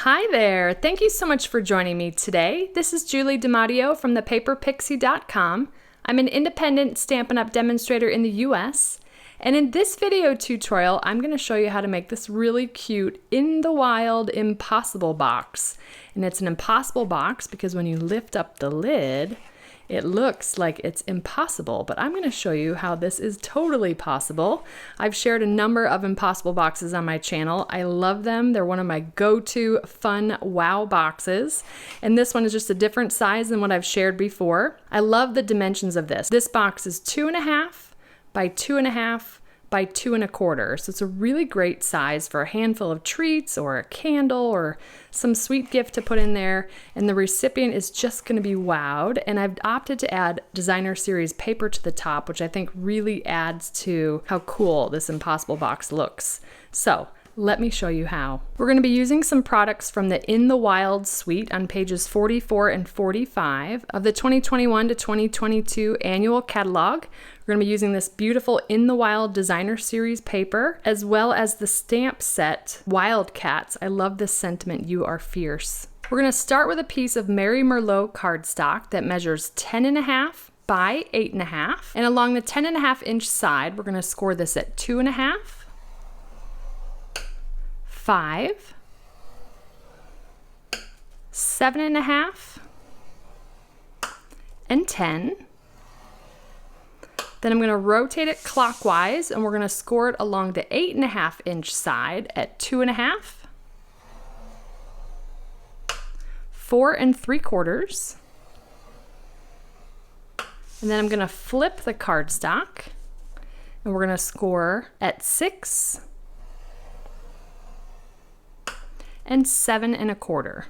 Hi there! Thank you so much for joining me today. This is Julie DiMatteo from thepaperpixie.com. I'm an independent Stampin' Up! Demonstrator in the US. And in this video tutorial, I'm going to show you how to make this really cute in the wild impossible box. And it's an impossible box because when you lift up the lid, it looks like it's impossible, but I'm going to show you how this is totally possible. I've shared a number of impossible boxes on my channel. I love them. They're one of my go-to fun wow boxes. And this one is just a different size than what I've shared before. I love the dimensions of this. This box is 2.5 by 2.5 by 2 1/4. So it's a really great size for a handful of treats or a candle or some sweet gift to put in there. And the recipient is just going to be wowed. And I've opted to add designer series paper to the top, which I think really adds to how cool this impossible box looks. So let me show you how. We're going to be using some products from the In the Wild suite on pages 44 and 45 of the 2021 to 2022 annual catalog. We're going to be using this beautiful In the Wild designer series paper, as well as the stamp set Wildcats. I love this sentiment, you are fierce. We're going to start with a piece of Mary Merlot cardstock that measures 10.5 by 8.5. And along the 10.5 inch side, we're going to score this at 2.5, 5, 7.5, and 10. Then I'm going to rotate it clockwise and we're going to score it along the 8.5 inch side at 2.5, 4 3/4. And then I'm going to flip the cardstock and we're going to score at 6 and 7 1/4.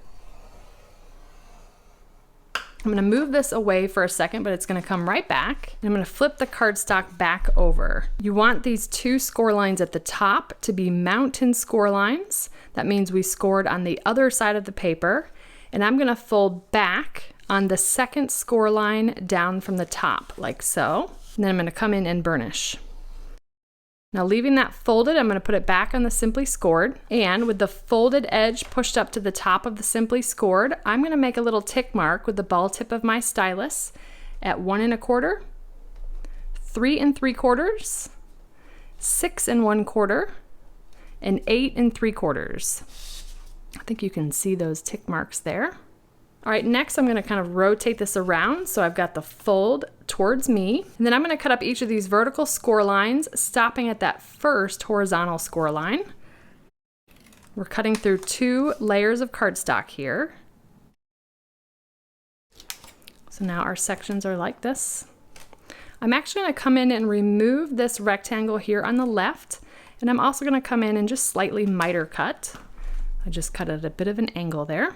I'm going to move this away for a second, but it's going to come right back. And I'm going to flip the cardstock back over. You want these two score lines at the top to be mountain score lines. That means we scored on the other side of the paper. And I'm going to fold back on the second score line down from the top, like so. And then I'm going to come in and burnish. Now leaving that folded, I'm going to put it back on the Simply Scored, and with the folded edge pushed up to the top of the Simply Scored, I'm going to make a little tick mark with the ball tip of my stylus at 1 1/4, 3 3/4, 6 1/4, and 8 3/4. I think you can see those tick marks there. All right, next I'm going to kind of rotate this around so I've got the fold towards me. And then I'm going to cut up each of these vertical score lines, stopping at that first horizontal score line. We're cutting through 2 layers of cardstock here. So now our sections are like this. I'm actually going to come in and remove this rectangle here on the left, and I'm also going to come in and just slightly miter cut. I just cut at a bit of an angle there.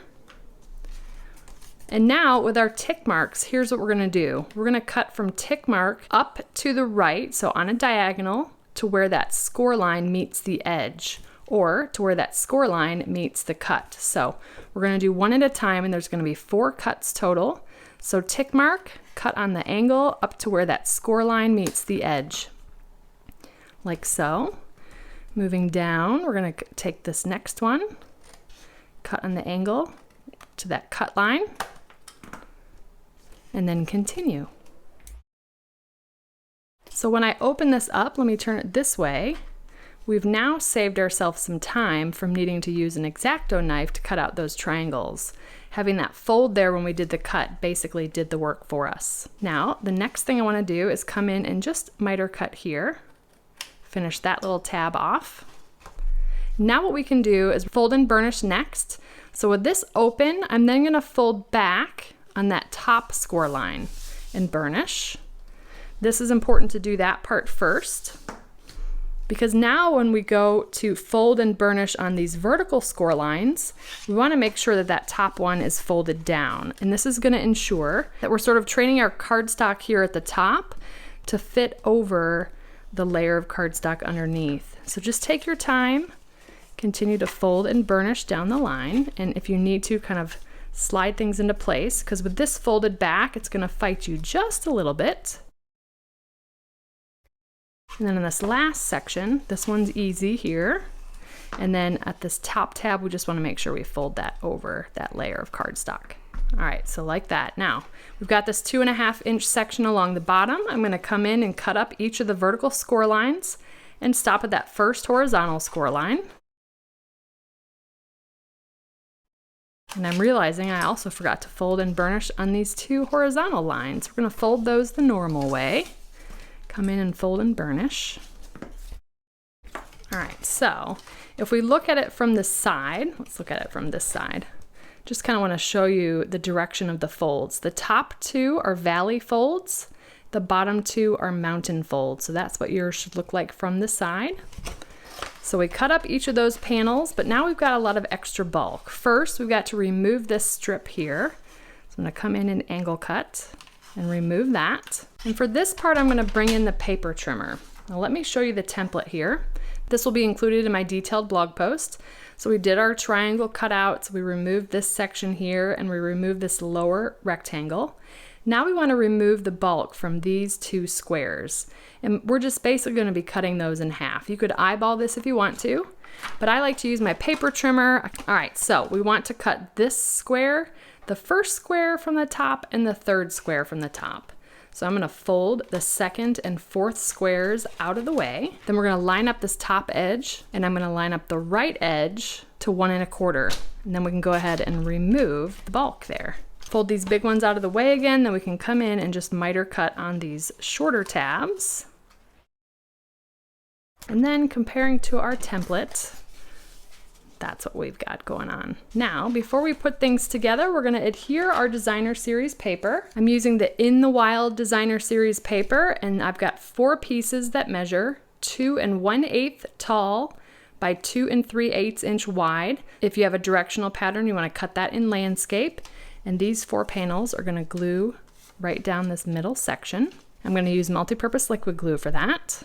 And now with our tick marks, here's what we're going to do. We're going to cut from tick mark up to the right, so on a diagonal, to where that score line meets the edge, or to where that score line meets the cut. So we're going to do one at a time, and there's going to be 4 cuts total. So tick mark, cut on the angle up to where that score line meets the edge, like so. Moving down, we're going to take this next one, cut on the angle to that cut line, and then continue. So when I open this up, let me turn it this way. We've now saved ourselves some time from needing to use an X-Acto knife to cut out those triangles. Having that fold there when we did the cut basically did the work for us. Now, the next thing I want to do is come in and just miter cut here. Finish that little tab off. Now what we can do is fold and burnish next. So with this open, I'm then going to fold back on that top score line and burnish. This is important to do that part first, because now when we go to fold and burnish on these vertical score lines, we want to make sure that that top one is folded down. And this is going to ensure that we're sort of training our cardstock here at the top to fit over the layer of cardstock underneath. So just take your time, continue to fold and burnish down the line, and if you need to, kind of slide things into place, because with this folded back, it's going to fight you just a little bit. And then in this last section, this one's easy here. And then at this top tab, we just want to make sure we fold that over that layer of cardstock. All right, so like that. Now, we've got this 2.5-inch section along the bottom. I'm going to come in and cut up each of the vertical score lines and stop at that first horizontal score line. And I'm realizing I also forgot to fold and burnish on these 2 horizontal lines. We're going to fold those the normal way. Come in and fold and burnish. All right, so if we look at it from the side, let's look at it from this side. Just kind of want to show you the direction of the folds. The top 2 are valley folds. The bottom 2 are mountain folds. So that's what yours should look like from the side. So we cut up each of those panels, but now we've got a lot of extra bulk. First, we've got to remove this strip here. So I'm going to come in and angle cut and remove that. And for this part, I'm going to bring in the paper trimmer. Now let me show you the template here. This will be included in my detailed blog post. So we did our triangle cutouts. We removed this section here and we removed this lower rectangle. Now we want to remove the bulk from these 2 squares. And we're just basically going to be cutting those in half. You could eyeball this if you want to, but I like to use my paper trimmer. All right, so we want to cut this square, the first square from the top, and the third square from the top. So I'm going to fold the second and fourth squares out of the way. Then we're going to line up this top edge, and I'm going to line up the right edge to 1 1/4. And then we can go ahead and remove the bulk there. Fold these big ones out of the way again, then we can come in and just miter cut on these shorter tabs. And then comparing to our template, that's what we've got going on. Now, before we put things together, we're going to adhere our designer series paper. I'm using the In the Wild designer series paper, and I've got 4 pieces that measure 2 1/8 tall by 2 3/8 inch wide. If you have a directional pattern, you want to cut that in landscape. And these 4 panels are going to glue right down this middle section. I'm going to use multi-purpose liquid glue for that.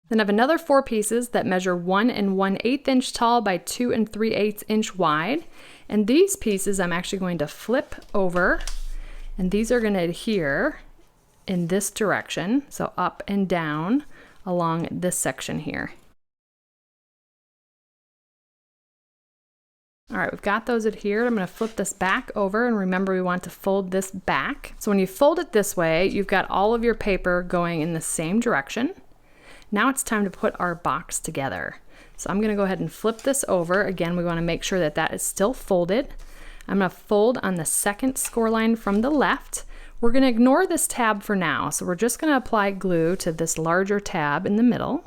Then I have another 4 pieces that measure 1 1/8 inch tall by 2 3/8 inch wide. And these pieces I'm actually going to flip over, and these are going to adhere in this direction, so up and down along this section here. All right, we've got those adhered. I'm going to flip this back over, and remember we want to fold this back. So when you fold it this way, you've got all of your paper going in the same direction. Now it's time to put our box together. So I'm going to go ahead and flip this over. Again, we want to make sure that that is still folded. I'm going to fold on the second score line from the left. We're going to ignore this tab for now. So we're just going to apply glue to this larger tab in the middle.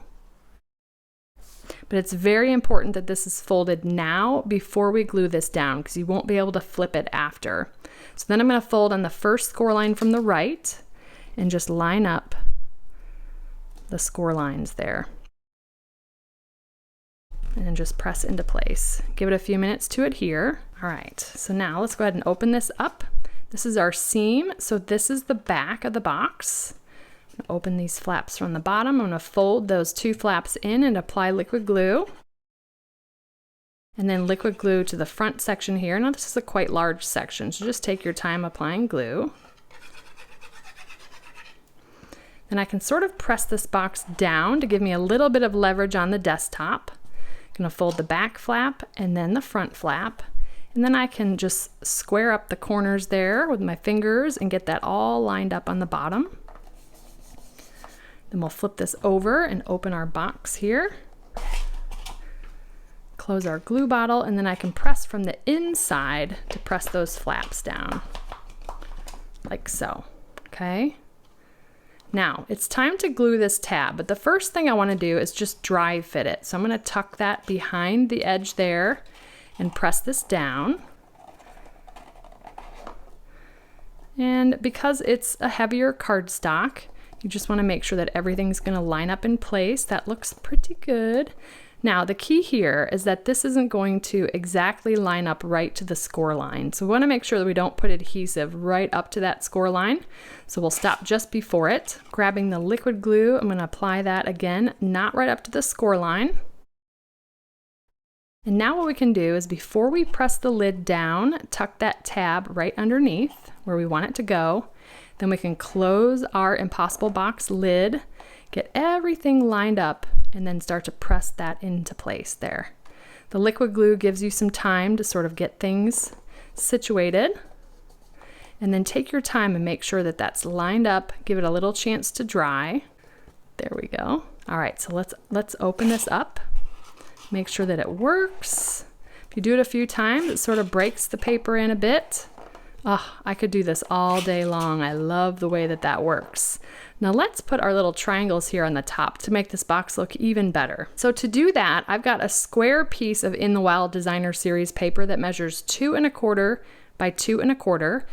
But it's very important that this is folded now before we glue this down, because you won't be able to flip it after. So then I'm going to fold on the first score line from the right and just line up the score lines there. And then just press into place. Give it a few minutes to adhere. All right, so now let's go ahead and open this up. This is our seam, so this is the back of the box. Open these flaps from the bottom. I'm going to fold those 2 flaps in and apply liquid glue. And then liquid glue to the front section here. Now this is a quite large section, so just take your time applying glue. Then I can sort of press this box down to give me a little bit of leverage on the desktop. I'm going to fold the back flap and then the front flap. And then I can just square up the corners there with my fingers and get that all lined up on the bottom. Then we'll flip this over and open our box here. Close our glue bottle, and then I can press from the inside to press those flaps down, like so, okay? Now, it's time to glue this tab, but the first thing I want to do is just dry fit it. So I'm going to tuck that behind the edge there and press this down. And because it's a heavier cardstock, you just want to make sure that everything's going to line up in place. That looks pretty good. Now, the key here is that this isn't going to exactly line up right to the score line. So we want to make sure that we don't put adhesive right up to that score line. So we'll stop just before it. Grabbing the liquid glue, I'm going to apply that again, not right up to the score line. And now what we can do is, before we press the lid down, tuck that tab right underneath where we want it to go. Then we can close our Impossible Box lid, Get everything lined up and then start to press that into place there. The liquid glue gives you some time to sort of get things situated. And then take your time and make sure that that's lined up. Give it a little chance to dry. There we go. All right, so let's open this up. Make sure that it works. If you do it a few times, it sort of breaks the paper in a bit. Oh, I could do this all day long. I love the way that that works. Now let's put our little triangles here on the top to make this box look even better. So to do that, I've got a square piece of In the Wild Designer Series paper that measures 2 1/4 by 2 1/4.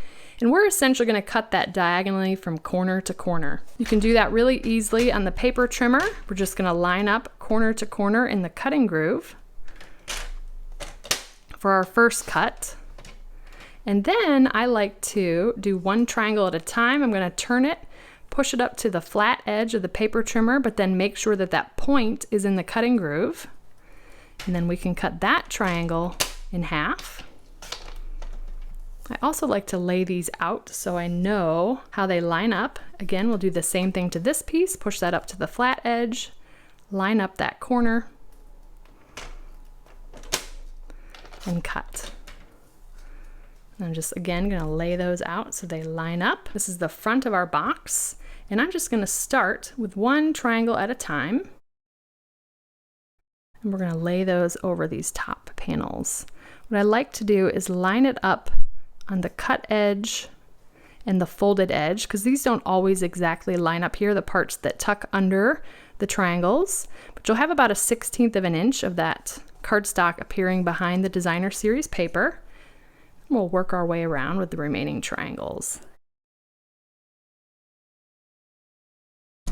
And we're essentially going to cut that diagonally from corner to corner. You can do that really easily on the paper trimmer. We're just going to line up corner to corner in the cutting groove for our first cut. And then I like to do one triangle at a time. I'm going to turn it, push it up to the flat edge of the paper trimmer, but then make sure that that point is in the cutting groove. And then we can cut that triangle in half. I also like to lay these out so I know how they line up. Again, we'll do the same thing to this piece, push that up to the flat edge, line up that corner, and cut. And I'm just, again, gonna lay those out so they line up. This is the front of our box, and I'm just gonna start with one triangle at a time. And we're gonna lay those over these top panels. What I like to do is line it up on the cut edge and the folded edge, because these don't always exactly line up here, the parts that tuck under the triangles, but you'll have about a 1/16 of an inch of that cardstock appearing behind the Designer Series paper. And we'll work our way around with the remaining triangles.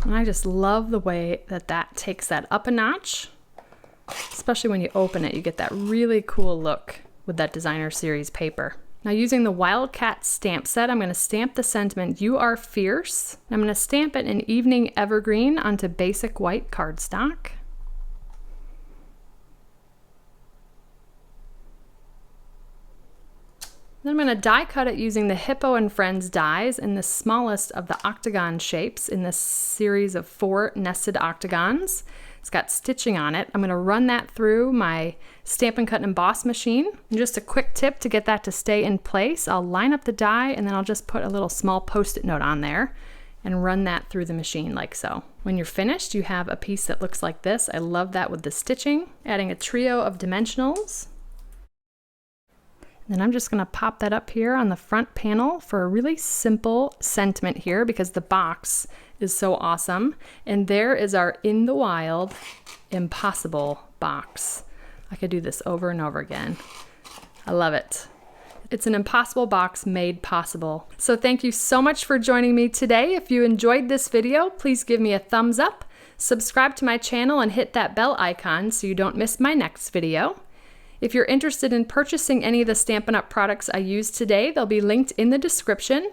And I just love the way that that takes that up a notch, especially when you open it, you get that really cool look with that Designer Series paper. Now using the Wildcat stamp set, I'm going to stamp the sentiment, "You are fierce." I'm going to stamp it in Evening Evergreen onto basic white cardstock. Then I'm going to die cut it using the Hippo and Friends dies in the smallest of the octagon shapes in this series of 4 nested octagons. It's got stitching on it. I'm going to run that through my Stampin' Cut and Emboss machine. And just a quick tip to get that to stay in place, I'll line up the die and then I'll just put a little small post-it note on there and run that through the machine like so. When you're finished, you have a piece that looks like this. I love that with the stitching. Adding a trio of dimensionals. Then I'm just going to pop that up here on the front panel for a really simple sentiment here because the box is so awesome. And there is our In the Wild Impossible box. I could do this over and over again. I love it. It's an impossible box made possible. So thank you so much for joining me today. If you enjoyed this video, please give me a thumbs up, subscribe to my channel, and hit that bell icon so you don't miss my next video. If you're interested in purchasing any of the Stampin' Up! Products I used today, they'll be linked in the description.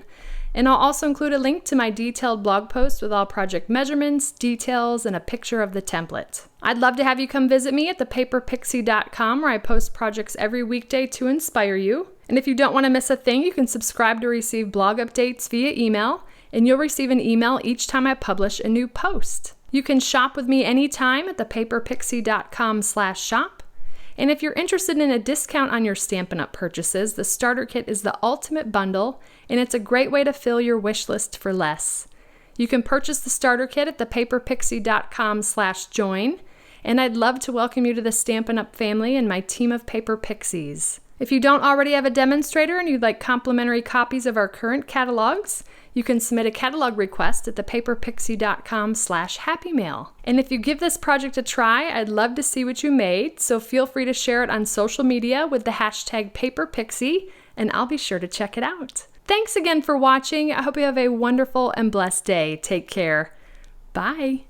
And I'll also include a link to my detailed blog post with all project measurements, details, and a picture of the template. I'd love to have you come visit me at thepaperpixie.com where I post projects every weekday to inspire you. And if you don't want to miss a thing, you can subscribe to receive blog updates via email, and you'll receive an email each time I publish a new post. You can shop with me anytime at thepaperpixie.com/shop. And if you're interested in a discount on your Stampin' Up! Purchases, the starter kit is the ultimate bundle, and it's a great way to fill your wish list for less. You can purchase the starter kit at thepaperpixie.com/join, and I'd love to welcome you to the Stampin' Up! Family and my team of Paper Pixies. If you don't already have a demonstrator and you'd like complimentary copies of our current catalogs, you can submit a catalog request at thepaperpixie.com/happymail. And if you give this project a try, I'd love to see what you made, so feel free to share it on social media with the hashtag #PaperPixie, and I'll be sure to check it out. Thanks again for watching. I hope you have a wonderful and blessed day. Take care. Bye.